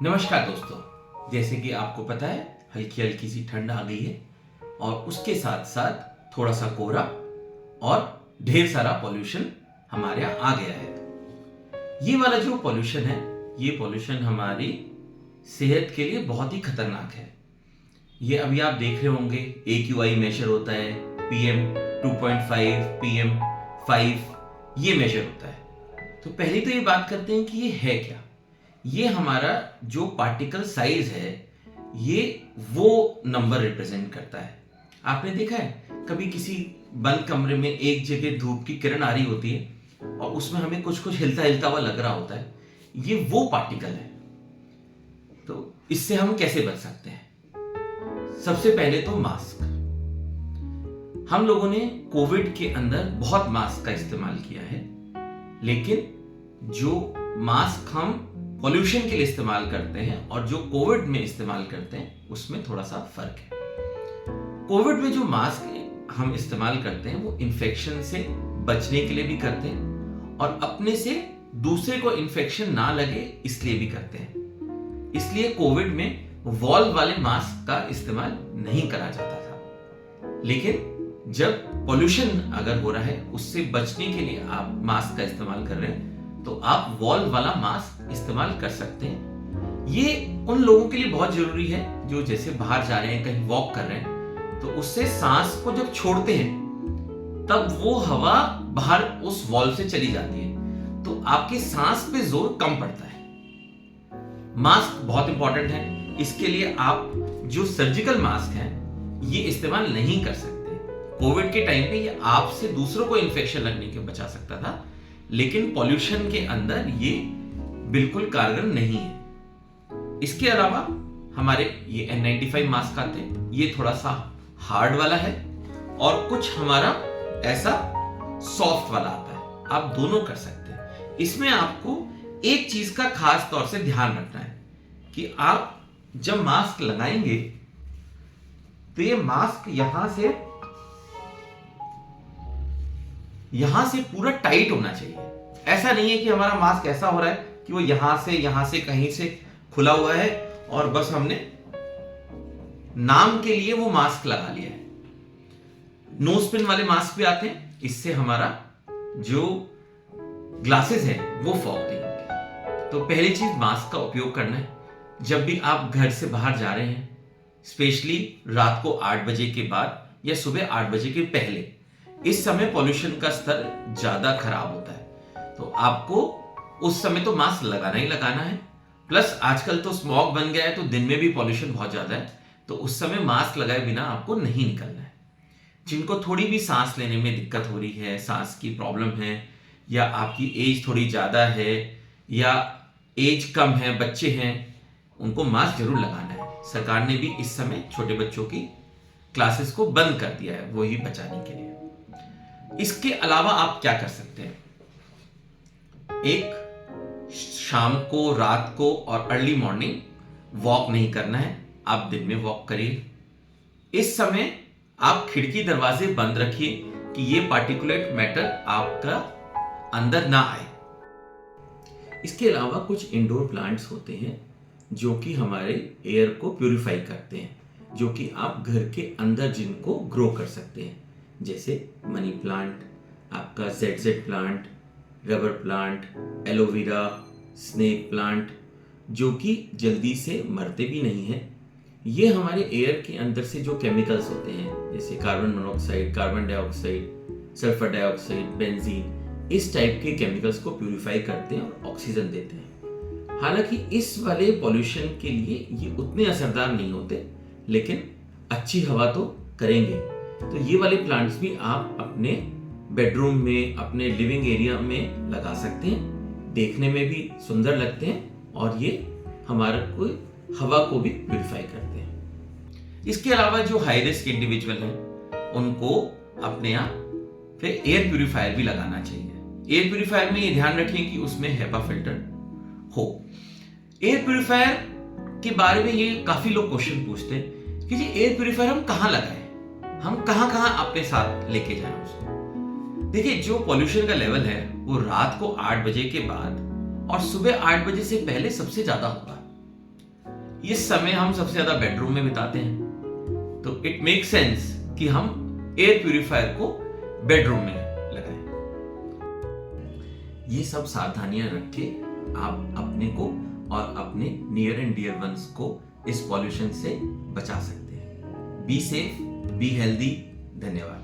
नमस्कार दोस्तों। जैसे कि आपको पता है हल्की हल्की सी ठंड आ गई है और उसके साथ साथ थोड़ा सा कोहरा और ढेर सारा पॉल्यूशन हमारे यहाँ आ गया है। ये वाला जो पॉल्यूशन है, ये पॉल्यूशन हमारी सेहत के लिए बहुत ही खतरनाक है। ये अभी आप देख रहे होंगे AQI मेजर होता है, PM 2.5, PM 5 ये मेजर होता है। तो पहले तो ये बात करते हैं कि ये है क्या। ये हमारा जो पार्टिकल साइज है ये वो नंबर रिप्रेजेंट करता है। आपने देखा है कभी किसी बंद कमरे में एक जगह धूप की किरण आ रही होती है और उसमें हमें कुछ कुछ हिलता हिलता हुआ लग रहा होता है, ये वो पार्टिकल है। तो इससे हम कैसे बच सकते हैं? सबसे पहले तो मास्क। हम लोगों ने कोविड के अंदर बहुत मास्क का इस्तेमाल किया है, लेकिन जो मास्क हम पॉल्यूशन के लिए इस्तेमाल करते हैं और जो कोविड में इस्तेमाल करते हैं उसमें थोड़ा सा फर्क है। कोविड में जो मास्क हम इस्तेमाल करते हैं वो इन्फेक्शन से बचने के लिए भी करते हैं और अपने से दूसरे को इन्फेक्शन ना लगे इसलिए भी करते हैं। इसलिए कोविड में वॉल्व वाले मास्क का इस्तेमाल नहीं करा जाता था। लेकिन जब पॉल्यूशन अगर हो रहा है उससे बचने के लिए आप मास्क का इस्तेमाल कर रहे हैं तो आप वॉल्व वाला मास्क इस्तेमाल कर सकते हैं। ये उन लोगों के लिए बहुत जरूरी है जो जैसे बाहर जा रहे हैं, कहीं वॉक कर रहे हैं, तो उससे सांस को जब छोड़ते हैं तब वो हवा बाहर उस वॉल्व से चली जाती है, तो आपके सांस पे जोर कम पड़ता है। मास्क बहुत इंपॉर्टेंट है। इसके लिए आप जो सर्जिकल मास्क है ये इस्तेमाल नहीं कर सकते। कोविड के टाइम पे ये आपसे दूसरों को इन्फेक्शन लगने के बचा सकता था, लेकिन पॉल्यूशन के अंदर ये बिल्कुल कारगर नहीं है। इसके अलावा हमारे ये N95 मास्क आते हैं, ये थोड़ा सा हार्ड वाला है और कुछ हमारा ऐसा सॉफ्ट वाला आता है। आप दोनों कर सकते हैं। इसमें आपको एक चीज का खास तौर से ध्यान रखना है कि आप जब मास्क लगाएंगे तो ये मास्क यहां से पूरा टाइट होना चाहिए। ऐसा नहीं है कि हमारा मास्क ऐसा हो रहा है कि वो यहां से कहीं से खुला हुआ है और बस हमने नाम के लिए वो मास्क लगा लिया है। नोज पिन वाले मास्क भी आते हैं, इससे हमारा जो ग्लासेस है वो फॉग नहीं होती। तो पहली चीज मास्क का उपयोग करना है। जब भी आप घर से बाहर जा रहे हैं, स्पेशली रात को 8 बजे के बाद या सुबह 8 बजे के पहले, इस समय पॉल्यूशन का स्तर ज्यादा खराब होता है, तो आपको उस समय तो मास्क लगाना ही लगाना है। प्लस आजकल तो स्मॉग बन गया है तो दिन में भी पॉल्यूशन बहुत ज्यादा है, तो उस समय मास्क लगाए बिना आपको नहीं निकलना है। जिनको थोड़ी भी सांस लेने में दिक्कत हो रही है, सांस की प्रॉब्लम है, या आपकी एज थोड़ी ज्यादा है या एज कम है, बच्चे हैं, उनको मास्क जरूर लगाना है। सरकार ने भी इस समय छोटे बच्चों की क्लासेस को बंद कर दिया है, वही बचाने के लिए। इसके अलावा आप क्या कर सकते हैं? एक, शाम को, रात को और अर्ली मॉर्निंग वॉक नहीं करना है, आप दिन में वॉक करिए। इस समय आप खिड़की दरवाजे बंद रखिए कि ये पार्टिकुलेट मैटर आपका अंदर ना आए। इसके अलावा कुछ इंडोर प्लांट्स होते हैं जो कि हमारे एयर को प्यूरिफाई करते हैं, जो कि आप घर के अंदर जिनको ग्रो कर सकते हैं, जैसे मनी प्लांट, आपका ZZ plant, rubber plant, aloe vera, snake plant, जो कि जल्दी से मरते भी नहीं हैं। ये हमारे एयर के अंदर से जो केमिकल्स होते हैं जैसे carbon monoxide, carbon dioxide, sulphur dioxide, benzene, इस टाइप के केमिकल्स को प्यूरिफाई करते हैं और ऑक्सीजन देते हैं। हालांकि इस वाले पॉल्यूशन के लिए ये उतने असरदार नहीं होते, लेकिन अच्छी हवा तो करेंगे। तो ये वाले प्लांट्स भी आप अपने बेडरूम में, अपने लिविंग एरिया में लगा सकते हैं। देखने में भी सुंदर लगते हैं और ये हमारे को हवा को भी प्यूरिफाई करते हैं। इसके अलावा जो हाई रिस्क इंडिविजुअल हैं उनको अपने यहाँ फिर एयर प्यूरिफायर भी लगाना चाहिए। एयर प्यूरिफायर में ये ध्यान रखें कि उसमें HEPA फिल्टर हो। एयर प्यूरिफायर के बारे में ये काफी लोग क्वेश्चन पूछते हैं कि जी एयर प्यूरिफायर हम कहाँ लगाएं, हम कहाँ अपने साथ लेके जाएं उसको। देखिए, जो पॉल्यूशन का लेवल है वो रात को 8 बजे के बाद और सुबह 8 बजे से पहले सबसे ज्यादा होगा। ये समय हम सबसे ज्यादा बेडरूम में बिताते हैं, तो इट मेक सेंस कि हम एयर प्यूरिफायर को बेडरूम में लगाएं। ये सब सावधानियां रख के आप अपने को और अपने नियर एंड डियर वंस को इस पॉल्यूशन से बचा सकते हैं। Be safe, be healthy. धन्यवाद।